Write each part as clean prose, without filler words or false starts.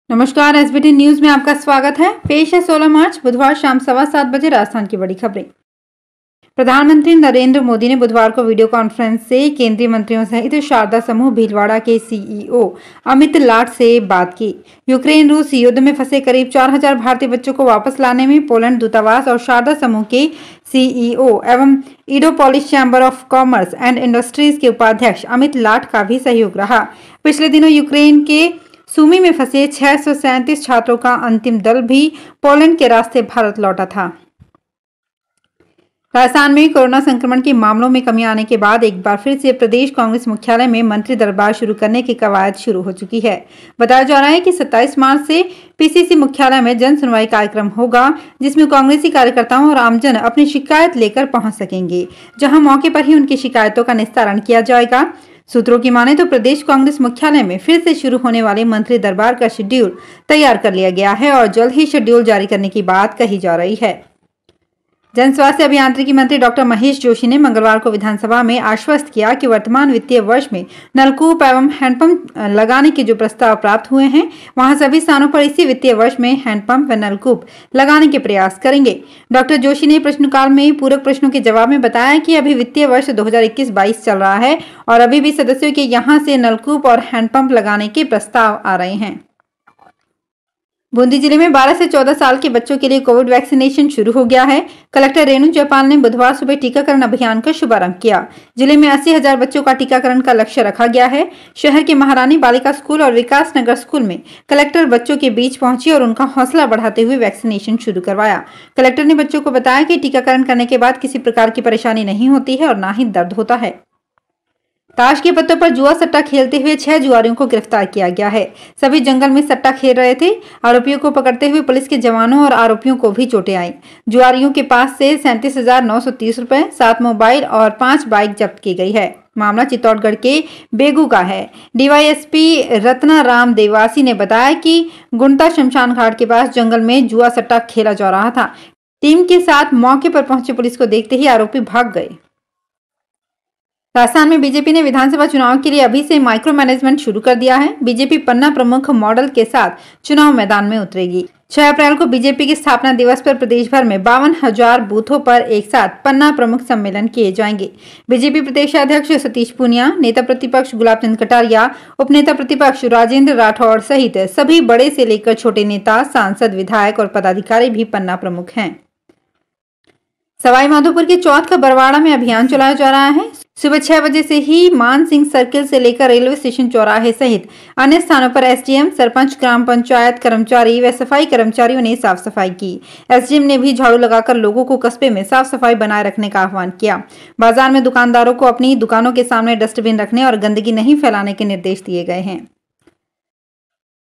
नमस्कार, SBT news में आपका स्वागत है। पेश है 16 मार्च बुधवार शाम 7:15 बजे राजस्थान की बड़ी खबरें। प्रधानमंत्री नरेंद्र मोदी ने बुधवार को वीडियो कॉन्फ्रेंस से केंद्रीय मंत्रियों सहित शारदा समूह भीलवाड़ा के सीईओ अमित लाट से बात की। यूक्रेन रूस युद्ध में फंसे करीब 4000 भारतीय बच्चों को वापस लाने में पोलैंड दूतावास और शारदा समूह के सीईओ एवं ईडोपोलिस chamber of commerce and industries के उपाध्यक्ष अमित लाट का भी सहयोग रहा। पिछले दिनों यूक्रेन के सूमी में फंसे 637 छात्रों का अंतिम दल भी पोलैंड के रास्ते भारत लौटा था। राजस्थान में कोरोना संक्रमण के मामलों में कमी आने के बाद एक बार फिर से प्रदेश कांग्रेस मुख्यालय में मंत्री दरबार शुरू करने की कवायद शुरू हो चुकी है। बताया जा रहा है कि 27 मार्च से पीसीसी मुख्यालय में जन सुनवाई कार्यक्रम होगा, जिसमें कांग्रेसी कार्यकर्ताओं और आमजन अपनी शिकायत लेकर पहुंच सकेंगे, जहां मौके पर ही उनकी शिकायतों का निस्तारण किया जाएगा। सूत्रों की माने तो प्रदेश कांग्रेस मुख्यालय में फिर से शुरू होने वाले मंत्री दरबार का शेड्यूल तैयार कर लिया गया है और जल्द ही शेड्यूल जारी करने की बात कही जा रही है। जन स्वास्थ्य अभियांत्रिकी मंत्री डॉक्टर महेश जोशी ने मंगलवार को विधानसभा में आश्वस्त किया कि वर्तमान वित्तीय वर्ष में नलकूप एवं हैंडपंप लगाने के जो प्रस्ताव प्राप्त हुए हैं, वहां सभी स्थानों पर इसी वित्तीय वर्ष में हैंडपंप व नलकूप लगाने के प्रयास करेंगे। डॉक्टर जोशी ने प्रश्नकाल में पूरक प्रश्नों के जवाब में बताया कि अभी वित्तीय वर्ष 2021-22 चल रहा है और अभी भी सदस्यों के यहां से नलकूप और हैंडपंप लगाने के प्रस्ताव आ रहे हैं। बूंदी जिले में 12 से 14 साल के बच्चों के लिए कोविड वैक्सीनेशन शुरू हो गया है। कलेक्टर रेणु जयपाल ने बुधवार सुबह टीकाकरण अभियान का शुभारंभ किया। जिले में 80,000 बच्चों का टीकाकरण का लक्ष्य रखा गया है। शहर के महारानी बालिका स्कूल और विकास नगर स्कूल में कलेक्टर बच्चों के बीच पहुंची और उनका हौसला बढ़ाते हुए वैक्सीनेशन शुरू करवाया। कलेक्टर ने बच्चों को बताया कि टीकाकरण करने के बाद किसी प्रकार की परेशानी नहीं होती है और न ही दर्द होता है। ताश के पत्तों पर जुआ सट्टा खेलते हुए 6 जुआरियों को गिरफ्तार किया गया है। सभी जंगल में सट्टा खेल रहे थे। आरोपियों को पकड़ते हुए पुलिस के जवानों और आरोपियों को भी चोटें आई। जुआरियों के पास से 37,930 रुपए, 7 मोबाइल और 5 बाइक जब्त की गई है। मामला चित्तौड़गढ़ के बेगू का है। डीवाईएसपी रत्ना राम देवासी ने बताया कि गुंटा शमशान घाट के पास जंगल में जुआ सट्टा खेला जा रहा था। टीम के साथ मौके पर पहुंचे पुलिस को देखते ही आरोपी भाग गए। राजस्थान में बीजेपी ने विधानसभा चुनाव के लिए अभी से माइक्रो मैनेजमेंट शुरू कर दिया है। बीजेपी पन्ना प्रमुख मॉडल के साथ चुनाव मैदान में उतरेगी। 6 अप्रैल को बीजेपी के स्थापना दिवस पर प्रदेश भर में 52,000 बूथों पर एक साथ पन्ना प्रमुख सम्मेलन किए जाएंगे। बीजेपी प्रदेशाध्यक्ष सतीश पूनिया, नेता प्रतिपक्ष गुलाब चंद कटारिया, उपनेता प्रतिपक्ष राजेंद्र राठौड़ सहित सभी बड़े से लेकर छोटे नेता, सांसद, विधायक और पदाधिकारी भी पन्ना प्रमुख हैं। सवाई माधोपुर के चौथ का बरवाड़ा में अभियान चलाया जा रहा है। सुबह 6 बजे से ही मान सिंह सर्किल से लेकर रेलवे स्टेशन चौराहे सहित अन्य स्थानों पर एसडीएम, सरपंच, ग्राम पंचायत कर्मचारी व सफाई कर्मचारियों ने साफ सफाई की। एसडीएम ने भी झाड़ू लगाकर लोगों को कस्बे में साफ सफाई बनाए रखने का आह्वान किया। बाजार में दुकानदारों को अपनी दुकानों के सामने डस्टबिन रखने और गंदगी नहीं फैलाने के निर्देश दिए गए हैं।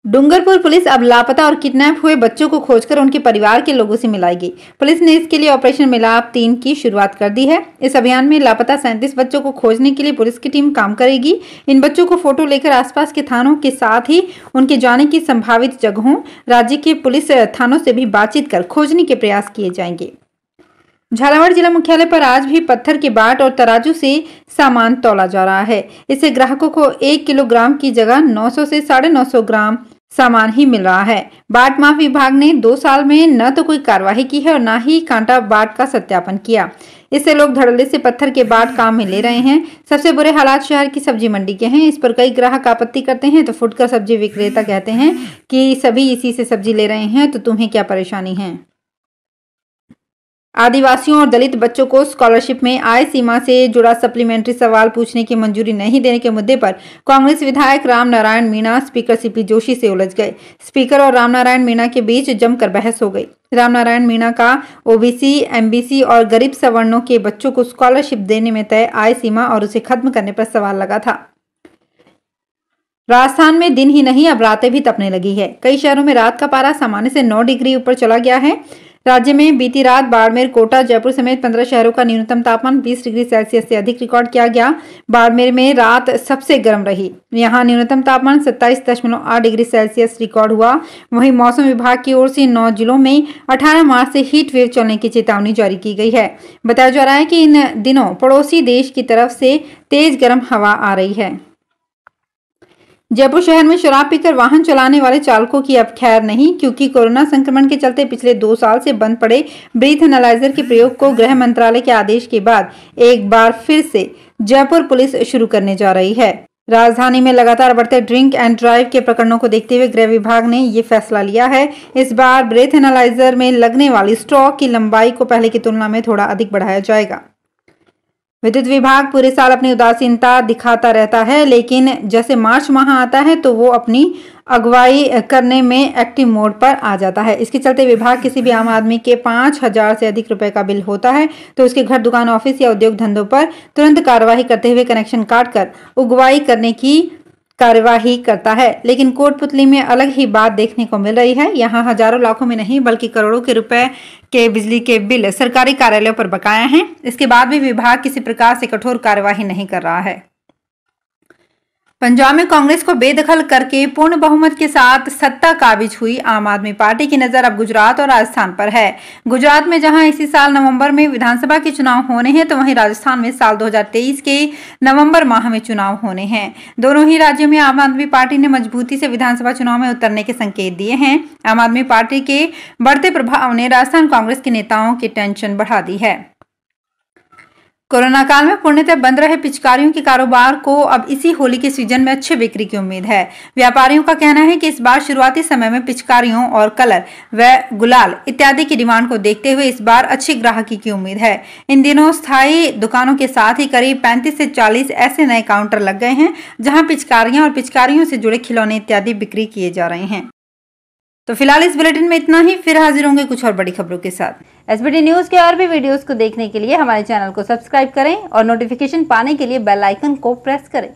डूंगरपुर पुलिस अब लापता और किडनैप हुए बच्चों को खोजकर उनके परिवार के लोगों से मिलाएगी। पुलिस ने इसके लिए ऑपरेशन मिलाप 3 की शुरुआत कर दी है। इस अभियान में लापता 37 बच्चों को खोजने के लिए पुलिस की टीम काम करेगी। इन बच्चों को फोटो लेकर आसपास के थानों के साथ ही उनके जाने की संभावित जगहों, राज्य के पुलिस थानों से भी बातचीत कर खोजने के प्रयास किए जाएंगे। झालावाड़ जिला मुख्यालय पर आज भी पत्थर के बाट और तराजू से सामान तौला जा रहा है। इससे ग्राहकों को 1 किलोग्राम की जगह 900 से 950 ग्राम सामान ही मिल रहा है। बाट माफ विभाग ने 2 साल में न तो कोई कार्रवाई की है और न ही कांटा बाट का सत्यापन किया। इससे लोग धड़ल्ले से पत्थर के बाट काम में ले रहे हैं। सबसे बुरे हालात शहर की सब्जी मंडी के हैं। इस पर कई ग्राहक आपत्ति करते हैं तो फुटकर सब्जी विक्रेता कहते हैं कि सभी इसी से सब्जी ले रहे हैं, तो तुम्हें क्या परेशानी है। आदिवासियों और दलित बच्चों को स्कॉलरशिप में आय सीमा से जुड़ा सप्लीमेंट्री सवाल पूछने की मंजूरी नहीं देने के मुद्दे पर कांग्रेस विधायक रामनारायण मीणा स्पीकर सीपी जोशी से उलझ गए। स्पीकर और रामनारायण मीणा के बीच जमकर बहस हो गई। रामनारायण मीणा का ओबीसी, एमबीसी और गरीब सवर्णों के बच्चों को स्कॉलरशिप देने में तय आय सीमा और उसे खत्म करने पर सवाल लगा था। राजस्थान में दिन ही नहीं अब रातें भी तपने लगी है। कई शहरों में रात का पारा सामान्य से 9 डिग्री ऊपर चला गया है। राज्य में बीती रात बाड़मेर, कोटा, जयपुर समेत 15 शहरों का न्यूनतम तापमान 20 डिग्री सेल्सियस से अधिक रिकॉर्ड किया गया। बाड़मेर में रात सबसे गर्म रही। यहां न्यूनतम तापमान 27.8 डिग्री सेल्सियस रिकॉर्ड हुआ। वहीं मौसम विभाग की ओर से 9 जिलों में 18 मार्च से हीट वेव चलने की चेतावनी जारी की गई है। बताया जा रहा है कि इन दिनों पड़ोसी देश की तरफ से तेज गर्म हवा आ रही है। जयपुर शहर में शराब पीकर वाहन चलाने वाले चालकों की अब खैर नहीं, क्योंकि कोरोना संक्रमण के चलते पिछले 2 साल से बंद पड़े ब्रीथ एनालाइजर के प्रयोग को गृह मंत्रालय के आदेश के बाद एक बार फिर से जयपुर पुलिस शुरू करने जा रही है। राजधानी में लगातार बढ़ते ड्रिंक एंड ड्राइव के प्रकरणों को देखते हुए गृह विभाग ने ये फैसला लिया है। इस बार ब्रेथ एनालाइजर में लगने वाली स्ट्रॉ की लंबाई को पहले की तुलना में थोड़ा अधिक बढ़ाया जाएगा। विद्युत विभाग पूरे साल अपनी उदासीनता दिखाता रहता है, लेकिन जैसे मार्च माह आता है तो वो अपनी अगुवाई करने में एक्टिव मोड पर आ जाता है। इसके चलते विभाग किसी भी आम आदमी के 5,000 से अधिक रुपए का बिल होता है तो उसके घर, दुकान, ऑफिस या उद्योग धंधों पर तुरंत कार्यवाही करते हुए कनेक्शन काटकर उगवाई करने की कार्यवाही करता है। लेकिन कोटपुतली में अलग ही बात देखने को मिल रही है। यहाँ हजारों, लाखों में नहीं बल्कि करोड़ों के रुपए के बिजली के बिल सरकारी कार्यालयों पर बकाया हैं। इसके बाद भी विभाग किसी प्रकार से कठोर कार्यवाही नहीं कर रहा है। पंजाब में कांग्रेस को बेदखल करके पूर्ण बहुमत के साथ सत्ता काबिज हुई आम आदमी पार्टी की नजर अब गुजरात और राजस्थान पर है। गुजरात में जहां इसी साल नवंबर में विधानसभा के चुनाव होने हैं, तो वहीं राजस्थान में साल 2023 के नवंबर माह में चुनाव होने हैं। दोनों ही राज्यों में आम आदमी पार्टी ने मजबूती से विधानसभा चुनाव में उतरने के संकेत दिए हैं। आम आदमी पार्टी के बढ़ते प्रभाव ने राजस्थान कांग्रेस के नेताओं की टेंशन बढ़ा दी है। कोरोना काल में पूर्णतः बंद रहे पिचकारियों के कारोबार को अब इसी होली के सीजन में अच्छे बिक्री की उम्मीद है। व्यापारियों का कहना है कि इस बार शुरुआती समय में पिचकारियों और कलर व गुलाल इत्यादि की डिमांड को देखते हुए इस बार अच्छी ग्राहकी की उम्मीद है। इन दिनों स्थायी दुकानों के साथ ही करीब 35 से 40 ऐसे नए काउंटर लग गए हैं जहां पिचकारियां और पिचकारियों से जुड़े खिलौने इत्यादि बिक्री किए जा रहे हैं। तो फिलहाल इस बुलेटिन में इतना ही। फिर हाजिर होंगे कुछ और बड़ी खबरों के साथ। एसबीटी न्यूज के और भी वीडियोस को देखने के लिए हमारे चैनल को सब्सक्राइब करें और नोटिफिकेशन पाने के लिए बेल आइकन को प्रेस करें।